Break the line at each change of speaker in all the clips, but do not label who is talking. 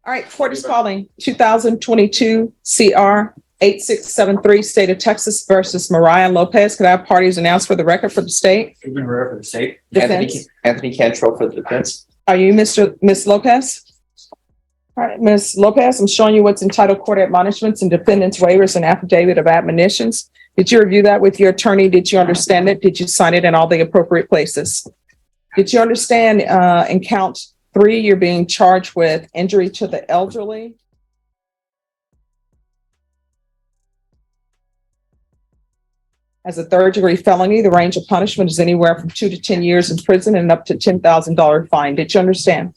All right, court is calling 2022 CR 8673, State of Texas versus Mariah Lopez. Could I have parties announced for the record for the state?
For the state.
Defense.
Anthony Cantrell for the defense.
Are you Miss Lopez? All right, Miss Lopez, I'm showing you what's entitled Court Admonishments and Defendant's Waivers and Affidavit of Admonitions. Did you review that with your attorney? Did you understand it? Did you sign it in all the appropriate places? Did you understand in count 3, you're being charged with injury to the elderly? As a third-degree felony, the range of punishment is anywhere from 2 to 10 years in prison and up to $10,000 fine. Did you understand?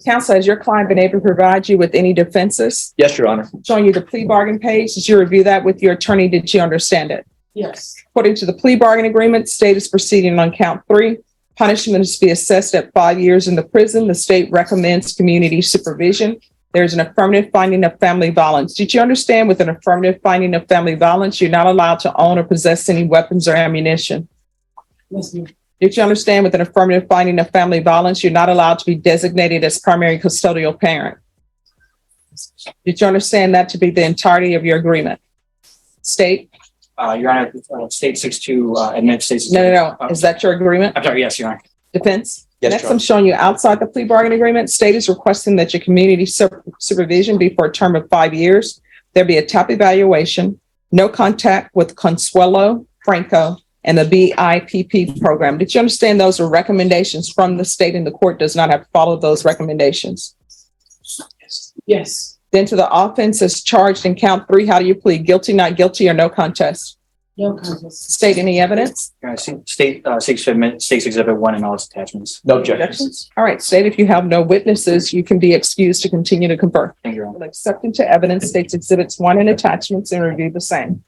Counsel, has your client been able to provide you with any defenses?
Yes, Your Honor.
Showing you the plea bargain page. Did you review that with your attorney? Did you understand it?
Yes.
According to the plea bargain agreement, state is proceeding on count 3. Punishment is to be assessed at 5 years in the prison. The state recommends community supervision. There's an affirmative finding of family violence. Did you understand with an affirmative finding of family violence, you're not allowed to own or possess any weapons or ammunition?
Yes, ma'am.
Did you understand with an affirmative finding of family violence, you're not allowed to be designated as primary custodial parent? Did you understand that to be the entirety of your agreement? State?
Your Honor, state 62 admits states.
No. Is that your agreement?
I'm sorry. Yes, Your Honor.
Defense?
Yes,
Next,
Your Honor.
I'm showing you outside the plea bargain agreement. State is requesting that your community supervision be for a term of 5 years. There be a TAP evaluation, no contact with Consuelo Franco, and the BIPP program. Did you understand those are recommendations from the state, and the court does not have to follow those recommendations?
Yes.
Then to the offense as charged in count 3, how do you plead? Guilty, not guilty, or no contest?
No contest.
State, any evidence?
Your Honor, state 6 admit states exhibit 1 and all its attachments. No objections.
All right, state, if you have no witnesses, you can be excused to continue to confer.
Thank you, Your Honor.
Will accept into evidence states exhibits 1 and attachments and review the same.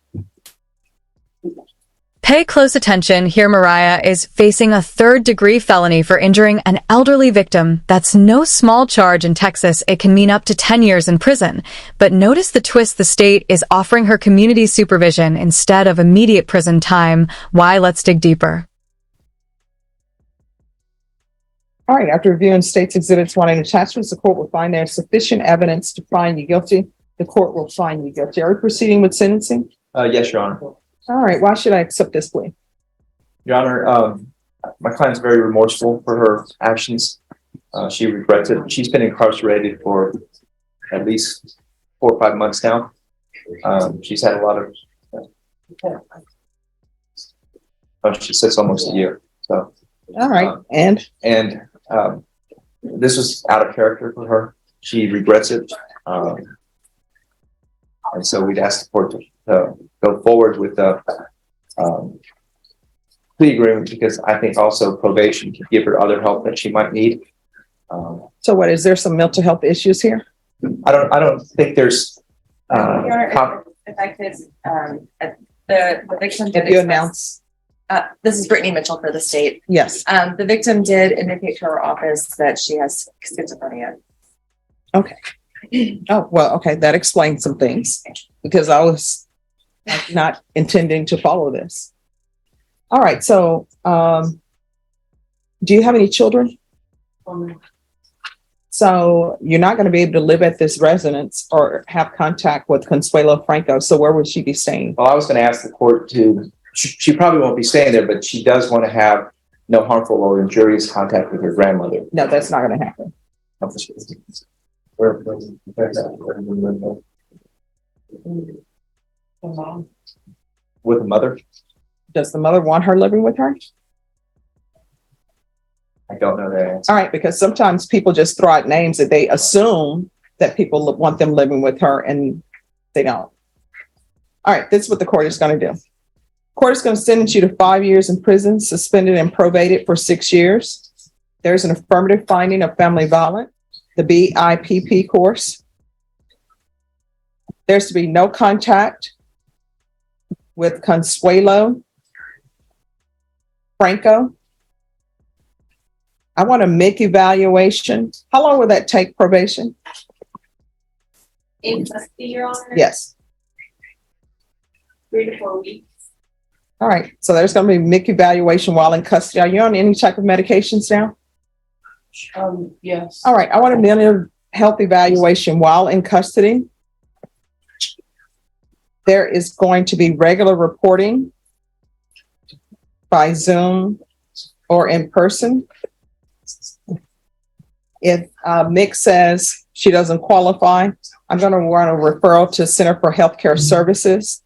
Pay close attention. Here, Mariah is facing a third-degree felony for injuring an elderly victim. That's no small charge in Texas. It can mean up to 10 years in prison. But notice the twist. The state is offering her community supervision instead of immediate prison time. Why? Let's dig deeper.
All right, after reviewing states exhibits 1 and attachments, the court will find there is sufficient evidence to find you guilty. The court will find you guilty. Are we proceeding with sentencing?
Yes, Your Honor.
All right, why should I accept this plea?
Your Honor, my client's very remorseful for her actions. She regrets it. She's been incarcerated for at least 4 or 5 months now. She's had a lot of, she says almost a year. So,
All right, and
this was out of character for her. She regrets it. And so we'd ask the court to go forward with the plea agreement, because I think also probation can give her other help that she might need.
so what, is there some mental health issues here?
I don't think there's
Your Honor, if I could, the victim did
If you
express-
announce,
this is Brittany Mitchell for the state.
yes,
The victim did indicate to her office that she has schizophrenia.
okay. Oh, well, okay, that explains some things, because I was not intending to follow this. All right, so do you have any children? So you're not going to be able to live at this residence or have contact with Consuelo Franco. So where would she be staying?
Well, I was going to ask the court to, she probably won't be staying there, but she does want to have no harmful or injurious contact with her grandmother.
No, that's not going to happen.
With the mother?
Does the mother want her living with her?
I don't know that answer.
All right, because sometimes people just throw out names that they assume that people want them living with her, and they don't. All right, this is what the court is going to do. Court is going to sentence you to 5 years in prison, suspended and probated for 6 years. There's an affirmative finding of family violence, the BIPP course. There's to be no contact with Consuelo Franco. I want a MIC evaluation. How long will that take, probation?
In custody, Your Honor?
Yes.
3 to 4 weeks.
All right. So there's going to be MIC evaluation while in custody. Are you on any type of medications now?
Yes.
All right. I want a health evaluation while in custody. There is going to be regular reporting by Zoom or in person. If Mick says she doesn't qualify, I'm going to run a referral to Center for Healthcare Services.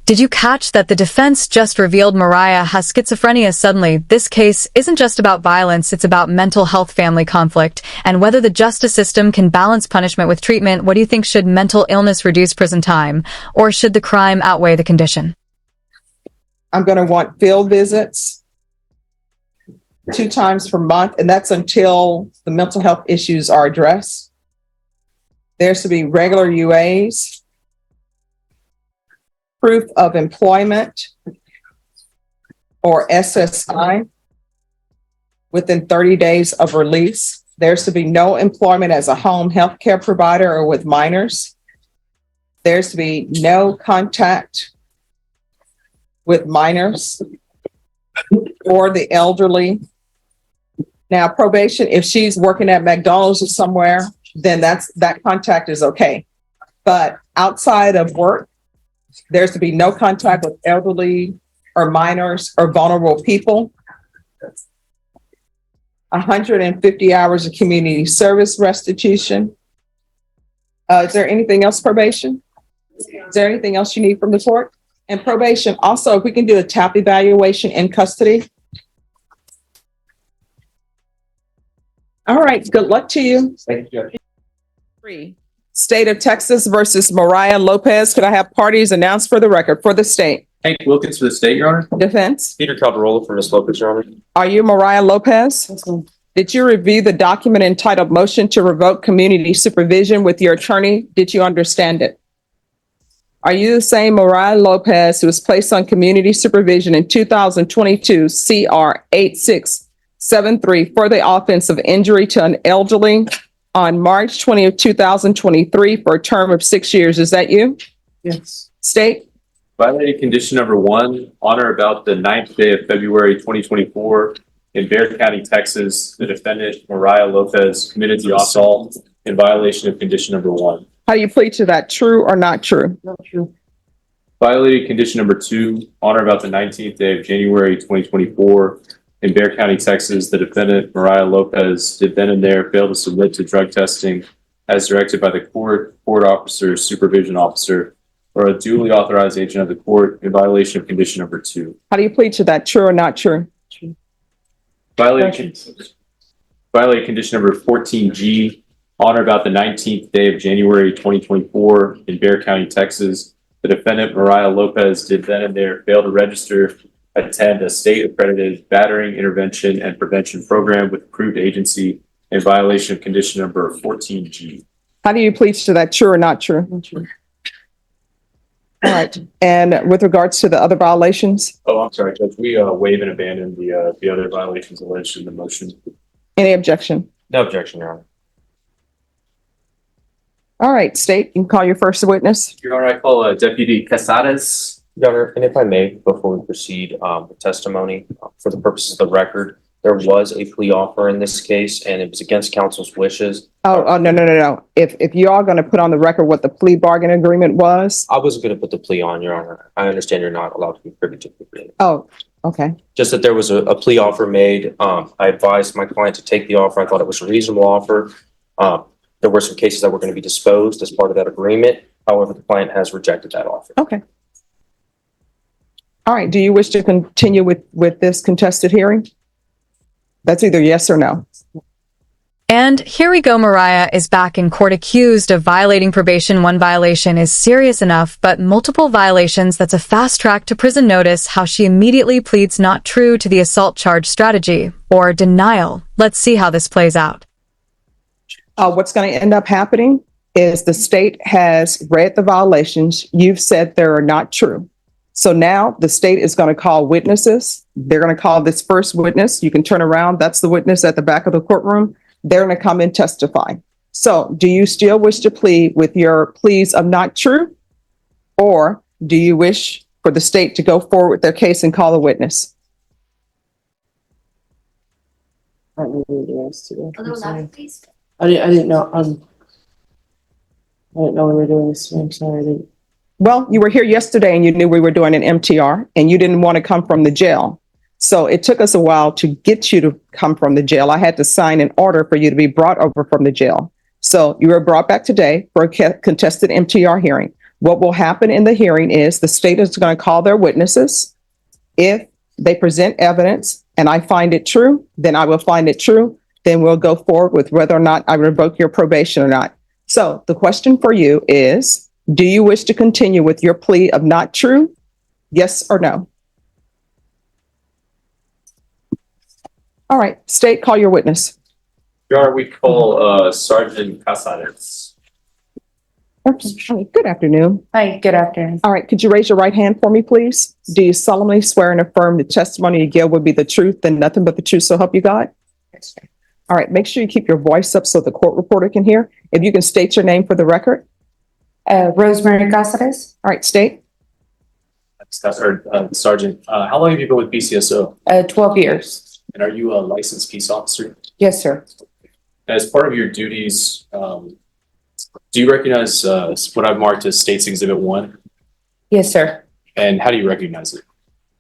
Did you catch that the defense just revealed Mariah has schizophrenia suddenly? This case isn't just about violence, it's about mental health family conflict and whether the justice system can balance punishment with treatment. What do you think? Should mental illness reduce prison time, or should the crime outweigh the condition?
I'm going to want field visits 2 times per month, and that's until the mental health issues are addressed. There's to be regular UAs, proof of employment or SSI within 30 days of release. There's to be no employment as a home health care provider or with minors. There's to be no contact with minors or the elderly. Now, probation, if she's working at McDonald's or somewhere, then that contact is okay. But outside of work, there's to be no contact with elderly or minors or vulnerable people. 150 hours of community service restitution. Is there anything else, probation? Is there anything else you need from the court? And probation, also, if we can do a TAP evaluation in custody. All right, good luck to you.
Thank you, Judge.
3, State of Texas versus Mariah Lopez. Could I have parties announced for the record for the state?
Hank Wilkins for the state, Your Honor.
Defense,
Peter Calderola for Ms. Lopez, Your Honor.
are you Mariah Lopez? Did you review the document entitled Motion to Revoke Community Supervision with your attorney? Did you understand it? Are you the same Mariah Lopez who was placed on community supervision in 2022 CR 8673 for the offense of injury to an elderly on March 20th, 2023 for a term of 6 years? Is that you?
Yes.
State?
Violated condition number 1, on or about the 9th day of February 2024 in Bexar County, Texas, the defendant Mariah Lopez committed the assault in violation of condition number 1.
How do you plead to that? True or not true?
Not true.
Violated condition number 2, on or about the 19th day of January 2024 in Bexar County, Texas, the defendant Mariah Lopez did then and there fail to submit to drug testing as directed by the court officer, supervision officer, or a duly authorized agent of the court in violation of condition number 2.
How do you plead to that? True or not true?
Violated condition number 14G, on or about the 19th day of January 2024 in Bexar County, Texas, the defendant Mariah Lopez did then and there fail to register, attend a state-accredited battering, intervention, and prevention program with approved agency in violation of condition number 14G.
How do you plead to that? True or not true?
Not true.
All right. And with regards to the other violations,
Oh, I'm sorry, Judge. We waive and abandon the other violations alleged in the motion.
any objection?
No objection, Your Honor.
All right, state, you can call your first witness.
Your Honor, I call Deputy Casares.
Your Honor, and if I may, before we proceed with testimony, for the purposes of the record, there was a plea offer in this case, and it was against counsel's wishes.
Oh, no. If you are going to put on the record what the plea bargain agreement was.
I wasn't going to put the plea on, Your Honor. I understand you're not allowed to be privy to the plea.
Oh, okay.
Just that there was a plea offer made. I advised my client to take the offer. I thought it was a reasonable offer. There were some cases that were going to be disposed as part of that agreement. However, the client has rejected that offer.
Okay. All right. Do you wish to continue with this contested hearing? That's either yes or no.
And here we go. Mariah is back in court accused of violating probation. One violation is serious enough, but multiple violations, that's a fast track to prison. Notice how she immediately pleads not true to the assault charge strategy or denial. Let's see how this plays out.
What's going to end up happening is the state has read the violations. You've said they're not true. So now the state is going to call witnesses. They're going to call this first witness. You can turn around. That's the witness at the back of the courtroom. They're going to come and testify. So do you still wish to plead with your pleas of not true? Or do you wish for the state to go forward with their case and call a witness?
I don't know the rest to it.
A little louder, please.
I didn't know, I didn't know we were doing this. I'm sorry. I didn't.
Well, you were here yesterday and you knew we were doing an MTR and you didn't want to come from the jail. So it took us a while to get you to come from the jail. I had to sign an order for you to be brought over from the jail. So you were brought back today for a contested MTR hearing. What will happen in the hearing is the state is going to call their witnesses. If they present evidence and I find it true, then I will find it true. Then we'll go forward with whether or not I revoke your probation or not. So the question for you is, do you wish to continue with your plea of not true? Yes or no? All right, state, call your witness.
Your Honor, we call Sergeant Casares.
Good afternoon.
Hi, good afternoon.
All right, could you raise your right hand for me, please? Do you solemnly swear and affirm the testimony you give will be the truth and nothing but the truth, so help you God? All right, make sure you keep your voice up so the court reporter can hear. If you can state your name for the record.
Rosemary Cáceres,
All right, state.
Sergeant, how long have you been with BCSO?
12 years.
And are you a licensed peace officer?
Yes, sir.
As part of your duties, do you recognize what I've marked as State's Exhibit 1?
Yes, sir.
And how do you recognize it?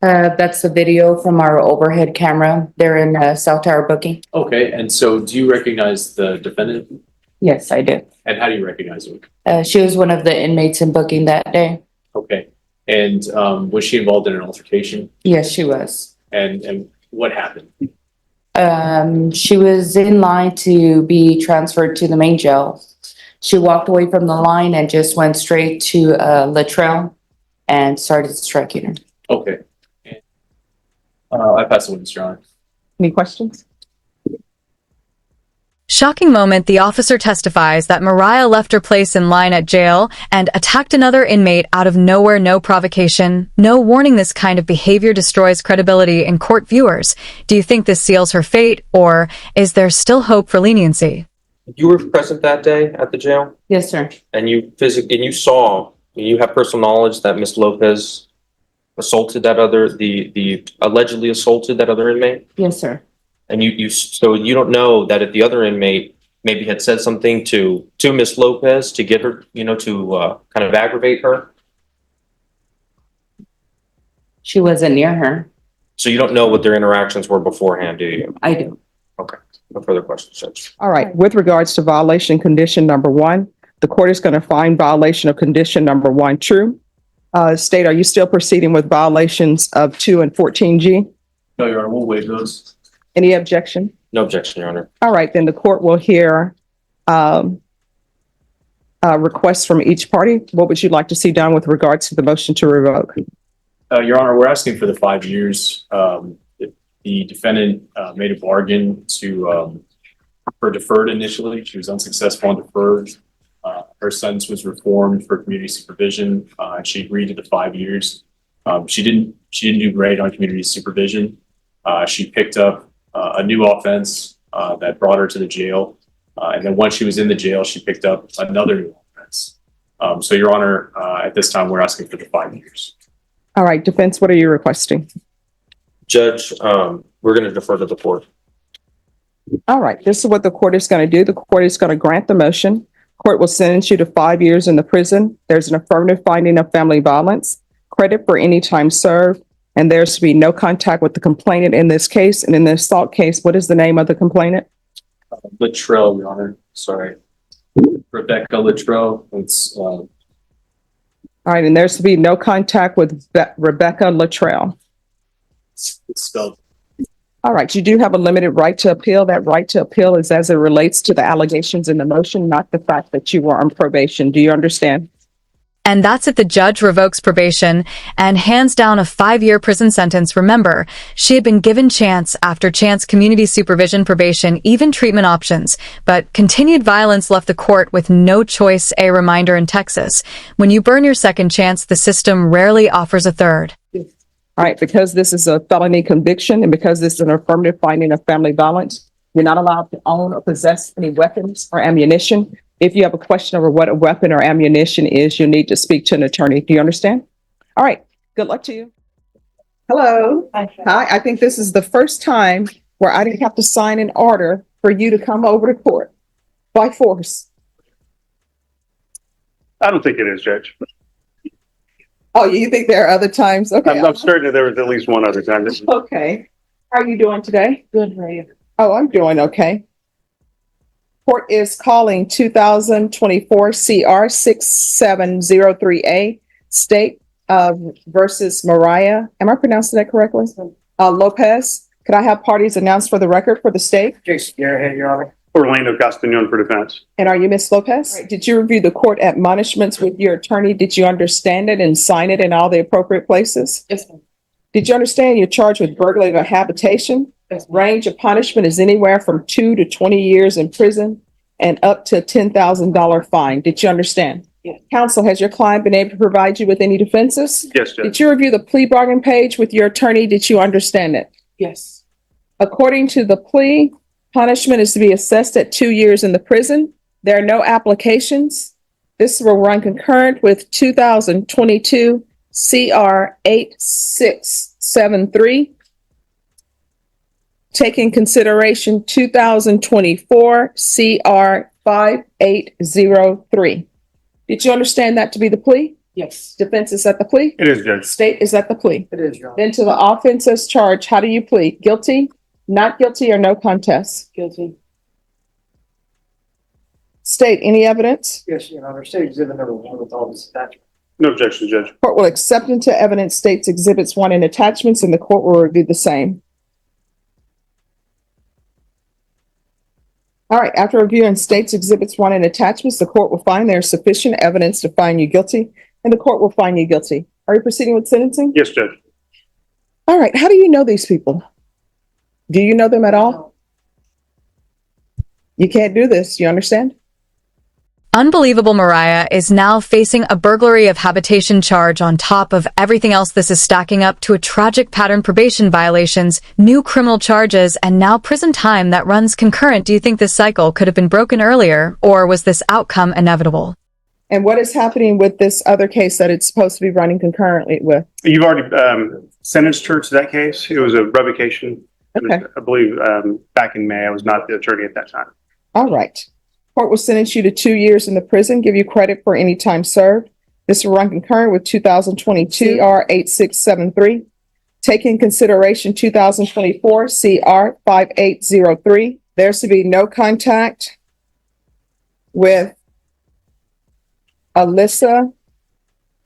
That's the video from our overhead camera. They're in South Tower booking.
Okay, and so do you recognize the defendant?
Yes, I do.
And how do you recognize her?
She was one of the inmates in booking that day.
Okay, and was she involved in an altercation?
Yes, she was.
And what happened?
She was in line to be transferred to the main jail. She walked away from the line and just went straight to Latrell and started striking her.
Okay. I pass the witness, Your Honor.
Any questions?
Shocking moment, the officer testifies that Mariah left her place in line at jail and attacked another inmate out of nowhere, no provocation. No warning. This kind of behavior destroys credibility in court viewers. Do you think this seals her fate, or is there still hope for leniency?
You were present that day at the jail,
Yes, sir.
and you have personal knowledge that Miss Lopez assaulted the allegedly assaulted that other inmate?
Yes, sir.
And so you don't know that if the other inmate maybe had said something to Miss Lopez to get her, to kind of aggravate her?
She wasn't near her.
So you don't know what their interactions were beforehand, do you?
I do.
Okay, no further questions, Judge.
All right, with regards to violation condition number 1, the court is going to find violation of condition number 1 true. State, are you still proceeding with violations of 2 and 14G?
No, Your Honor, we'll waive those.
Any objection?
No objection, Your Honor.
All right, then the court will hear requests from each party. What would you like to see done with regards to the motion to revoke?
Your Honor, we're asking for the 5 years. The defendant made a bargain for deferred initially. She was unsuccessful on deferred. Her sentence was reformed for community supervision, and she agreed to the 5 years. She didn't do great on community supervision. She picked up a new offense that brought her to the jail. And then once she was in the jail, she picked up another new offense. So, Your Honor, at this time, we're asking for the 5 years.
All right, defense, what are you requesting?
Judge, we're going to defer to the court.
All right, this is what the court is going to do. The court is going to grant the motion. Court will sentence you to 5 years in the prison. There's an affirmative finding of family violence, credit for any time served, and there's to be no contact with the complainant in this case. And in the assault case, what is the name of the complainant?
Latrell, Your Honor. Sorry. Rebecca Latrell.
All right, and there's to be no contact with Rebecca Latrell.
It's spelled.
All right, you do have a limited right to appeal. That right to appeal is as it relates to the allegations in the motion, not the fact that you were on probation. Do you understand?
And that's if the judge revokes probation and hands down a 5-year prison sentence. Remember, she had been given chance after chance, community supervision, probation, even treatment options. But continued violence left the court with no choice. A reminder in Texas: when you burn your second chance, the system rarely offers a third.
All right, because this is a felony conviction and because this is an affirmative finding of family violence, you're not allowed to own or possess any weapons or ammunition. If you have a question over what a weapon or ammunition is, you need to speak to an attorney. Do you understand? All right. Good luck to you. Hello. Hi. I think this is the first time where I didn't have to sign an order for you to come over to court. by force?
I don't think it is, Judge.
Oh, you think there are other times? Okay.
I'm certain that there was at least one other time.
Okay. How are you doing today?
Good, how are you?
Oh, I'm doing okay. Court is calling 2024 CR 6703A State versus Mariah. Am I pronouncing that correctly? Lopez. Could I have parties announced for the record for the state?
Jason, you're ahead, Your Honor.
Orlando Castañon for defense.
And are you Miss Lopez? Did you review the court admonishments with your attorney? Did you understand it and sign it in all the appropriate places?
Yes, ma'am.
Did you understand you're charged with burglary of habitation? Range of punishment is anywhere from 2 to 20 years in prison and up to a $10,000 fine. Did you understand?
Yes.
Counsel, has your client been able to provide you with any defenses?
Yes, Judge.
Did you review the plea bargain page with your attorney? Did you understand it?
Yes.
According to the plea, punishment is to be assessed at 2 years in the prison. There are no applications. This will run concurrent with 2022 CR 8673. Take in consideration 2024 CR 5803. Did you understand that to be the plea?
Yes.
Defense is at the plea?
It is, Judge.
State is at the plea.
It is, Your Honor.
Then to the offense as charged, how do you plead? Guilty, not guilty, or no contest?
Guilty.
State, any evidence?
Yes, Your Honor. State exhibit number 1 with all this attachment.
No objection, Judge.
Court will accept into evidence states exhibits 1 and attachments, and the court will review the same. All right, after reviewing states exhibits 1 and attachments, the court will find there is sufficient evidence to find you guilty, and the court will find you guilty. Are you proceeding with sentencing?
Yes, Judge.
All right, how do you know these people? Do you know them at all? You can't do this, you understand?
Unbelievable Mariah is now facing a burglary of habitation charge on top of everything else. This is stacking up to a tragic pattern: probation violations, new criminal charges, and now prison time that runs concurrent. Do you think this cycle could have been broken earlier, or was this outcome inevitable?
And what is happening with this other case that it's supposed to be running concurrently with?
You've already sentenced her to that case. It was a revocation.
Okay.
I believe back in May. I was not the attorney at that time.
All right. Court will sentence you to 2 years in the prison, give you credit for any time served. This will run concurrent with 2022 CR 8673. Take in consideration 2024 CR 5803. There's to be no contact with Alyssa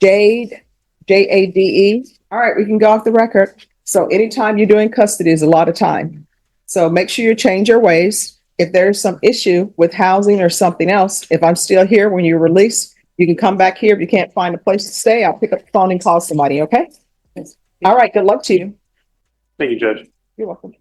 Jade, Jade. All right, we can go off the record. So anytime you're doing custody is a lot of time. So make sure you change your ways. If there's some issue with housing or something else, if I'm still here when you're released, you can come back here. If you can't find a place to stay, I'll pick up the phone and call somebody, okay? All right, good luck to you.
Thank you, Judge.
You're welcome.